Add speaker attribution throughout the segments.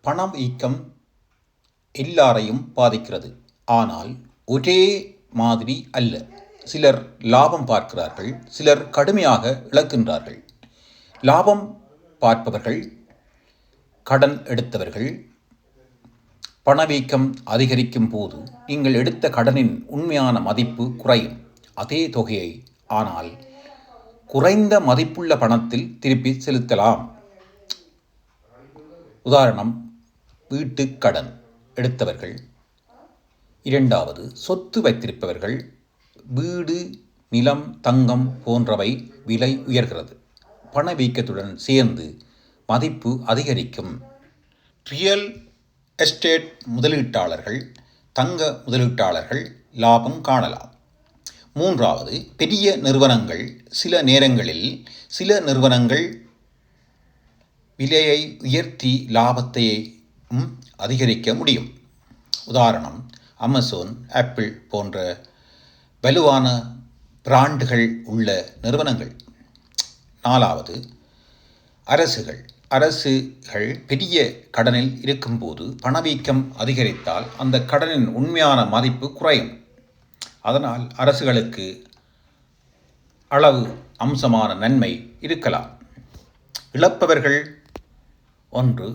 Speaker 1: பணம் வீக்கம் எல்லாரையும் பாதிக்கிறது. ஆனால் ஒரே மாதிரி அல்ல. சிலர் லாபம் பார்க்கிறார்கள், சிலர் கடுமையாக இழக்கின்றார்கள். லாபம் பார்ப்பவர்கள், கடன் எடுத்தவர்கள். பணவீக்கம் அதிகரிக்கும் போது நீங்கள் எடுத்த கடனின் உண்மையான மதிப்பு குறையும். அதே தொகையை ஆனால் குறைந்த மதிப்புள்ள பணத்தில் திருப்பி செலுத்தலாம். உதாரணம், வீட்டு கடன் எடுத்தவர்கள். இரண்டாவது, சொத்து வைத்திருப்பவர்கள். வீடு, நிலம், தங்கம் போன்றவை விலை உயர்கிறது. பணவீக்கத்துடன் சேர்ந்து மதிப்பு அதிகரிக்கும். ரியல் எஸ்டேட் முதலீட்டாளர்கள், தங்க முதலீட்டாளர்கள் லாபம் காணலாம். மூன்றாவது, பெரிய நிறுவனங்கள். சில நேரங்களில் சில நிறுவனங்கள் விலையை உயர்த்தி லாபத்தை அதிகரிக்க முடியும். உதாரணம், அமேசான், ஆப்பிள் போன்ற வலுவான பிராண்டுகள் உள்ள நிறுவனங்கள். நாலாவது, அரசுகள் பெரிய கடனில் இருக்கும்போது பணவீக்கம் அதிகரித்தால் அந்த கடனின் உண்மையான மதிப்பு குறையும். அதனால் அரசுகளுக்கு அளவு அம்சமான நன்மை இருக்கலாம். இழப்பவர்கள்: ஒன்று,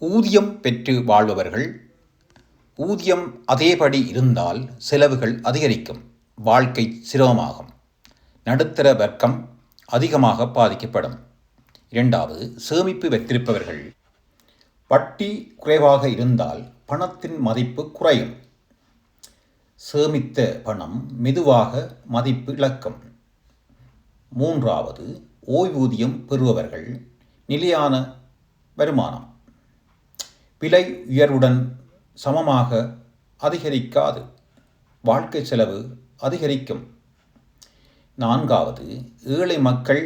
Speaker 1: ஊதியம் பெற்று வாழ்பவர்கள். ஊதியம் அதேபடி இருந்தால் செலவுகள் அதிகரிக்கும், வாழ்க்கை சிரமமாகும். நடுத்தர வர்க்கம் அதிகமாக பாதிக்கப்படும். இரண்டாவது, சேமிப்பு வைத்திருப்பவர்கள். வட்டி குறைவாக இருந்தால் பணத்தின் மதிப்பு குறையும். சேமித்த பணம் மெதுவாக மதிப்பு இழக்கும். மூன்றாவது, ஓய்வூதியம் பெறுபவர்கள். நிலையான வருமானம் விலை உயர்வுடன் சமமாக அதிகரிக்காது, வாழ்க்கை செலவு அதிகரிக்கும். நான்காவது, ஏழை மக்கள்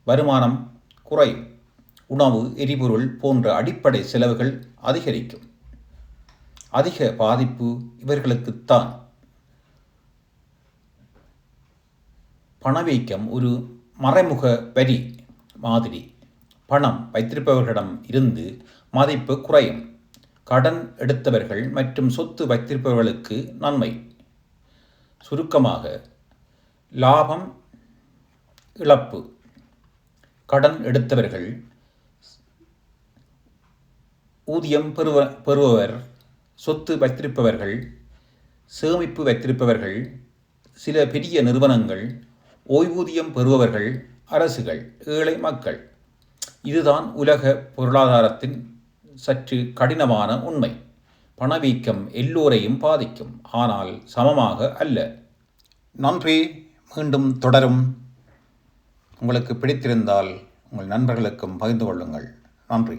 Speaker 1: வருமானம் குறையும், உணவு, எரிபொருள் போன்ற அடிப்படை செலவுகள் அதிகரிக்கும். அதிக பாதிப்பு இவர்களுக்குத்தான். பணவீக்கம் ஒரு மறைமுக வரி மாதிரி. பணம் வைத்திருப்பவர்களிடம் இருந்து மதிப்பு குறையும். கடன் எடுத்தவர்கள் மற்றும் சொத்து வைத்திருப்பவர்களுக்கு நன்மை. சுருக்கமாக, லாபம், இழப்பு. கடன் எடுத்தவர்கள், ஊதியம் பெறுபவர், சொத்து வைத்திருப்பவர்கள், சேமிப்பு வைத்திருப்பவர்கள், சில பெரிய நிறுவனங்கள், ஓய்வூதியம் பெறுபவர்கள், அரசுகள், ஏழை மக்கள். இதுதான் உலக பொருளாதாரத்தின் சற்று கடினமான உண்மை. பணவீக்கம் எல்லோரையும் பாதிக்கும், ஆனால் சமமாக அல்ல. நன்றி. மீண்டும் தொடரும். உங்களுக்கு பிடித்திருந்தால் உங்கள் நண்பர்களுக்கும் பகிர்ந்து கொள்ளுங்கள். நன்றி.